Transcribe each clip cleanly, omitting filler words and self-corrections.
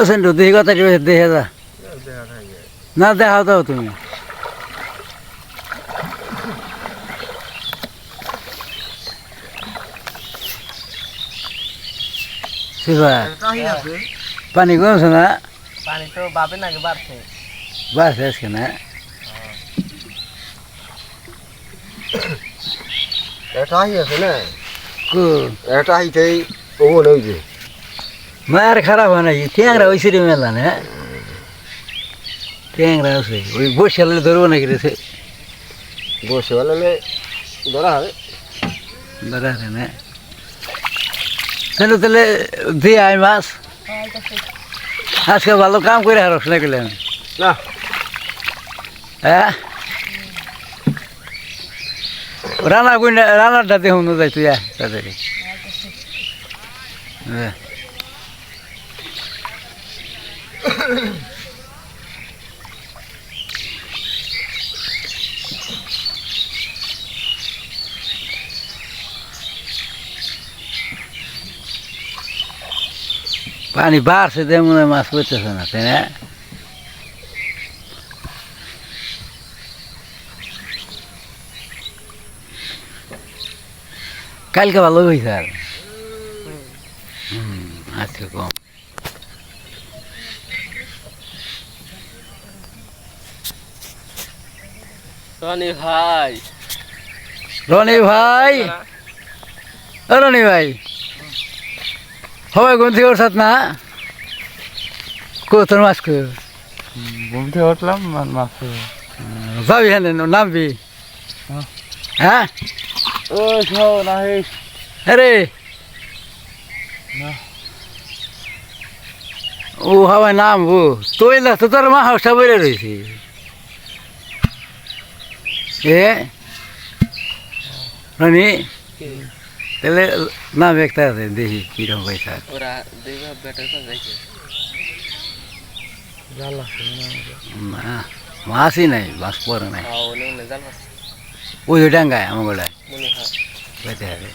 সেন্টু দেখি কথা দেখে যা না দেখাও দাও তুমি পানি কমছে না পানি তো বাপে নাকি বাড়ছে বাড়ছে আজকে না এটা আছে না কো এটা আইতেই ও ওই যে মার খারাপ হয় নাকি ট্যাংরা হয়েছে রে মেলা না ট্যাংরা আছে ওই বসে ধরবো নাকি রে বসে বলে ধরা হবে ধরা আছে না তাহলে তাহলে দিয়ে আয় মাছ আজকে ভালো কাম করে হারস না গেলে না হ্যাঁ রান্না কই না রান্নাটা দেখুন যাই তুই তাড়াতাড়ি হ্যাঁ পানি বাড়ছে তেমন মাছ পড়তেছে না তাই না কালকে ভালো হয়েছে আর আজকে কম রনি ভাই রনি ভাই ও রনি ভাই সবাই ঘুম থেকে ওঠাত না কো তোর মাছ কো ঘুম থেকে উঠলাম মাছ যাবি হ্যাঁ নামবি হ্যাঁ ও শোন না আরে ও হাওয়ায় নামবো তুই না তো তোর মা হাউসটা বেড়ে রয়েছে এ রনি তাহলে নাম একটা আছে দেখি কিরকম পয়সা ওরা দেখবা বেটার কাছে যাইছে জাল আছে না মাছই নাই মাছ পরে নাই হ্যাঁ ওনে ওনে জাল আছে ওই ডাঙ্গায় আমার গোড়ায় মনে হয় পেতে হবে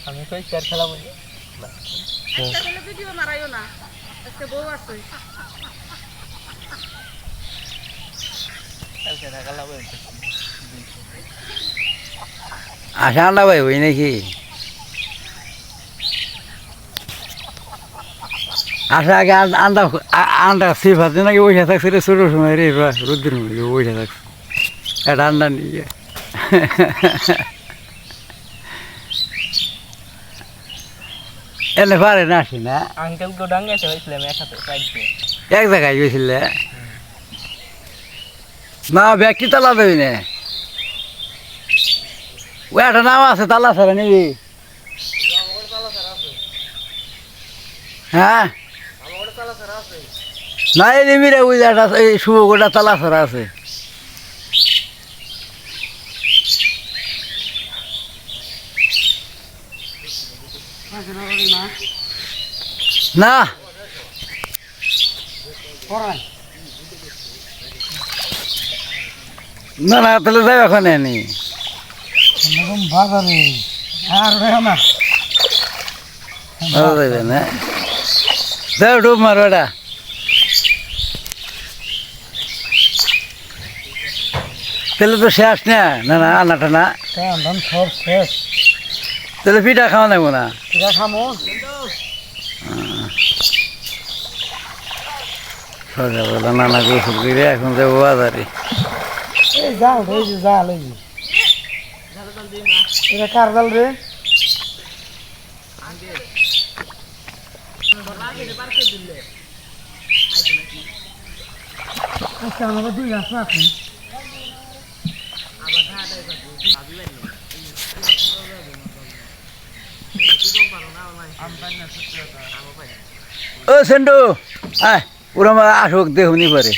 আমি কই চার খেলা বলি একটা বলে ভিডিও মারাইও না আজকে বউ আছে কালকে খেলা বলি আশা আন্ডা ভাই ওই নাকি আশা আগে আন্ডা আন্ডা সিফ আছে নাকি বসে থাকছে রে ছোটোর সময় রে রুদ্রের মধ্যে বসে থাকছে একটা আন্ডা নিয়ে এনে পারে না আসি না আঙ্কেল তো ডাঙ্গাইতে হয়েছিলাম একসাথে সাইডে এক জায়গায় গেছিলে না ব্যাগটি তালা দেবি না ওই একটা নাম আছে তালা ছাড়া নিবি হ্যাঁ না এই নিবি রে ওই একটা এই শুভ গোটা তালা ছাড়া আছে না না না তাহলে যাই ওখানে নি বাজারে আর দেখো না যাবে না যাও ডুব মারো এটা তাহলে তো শেষ না না না আনাটা না ধান সব শেষ তাহলে পিঠা খাওয়া নেবো না কিরা খামো সকালবেলা নানা গোসল করে এখন যাবো বাজারে এই জাল রে জাল এই এটা কার জাল রে আচ্ছা আমাদের দুই গাছ আছে ও সেন্টু আয় পুরো আসুক দেখুনি পরে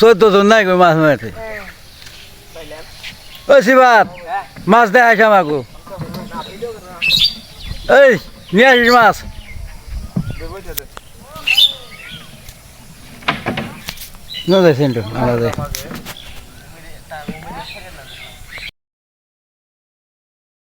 চোদ্দ জন নাই গো মাছ মারতে ও শিবাত মাছ দেখাইছ আমাকে এই নিয়ে আসিস মাছ না দেয় সেন্টু আলাদা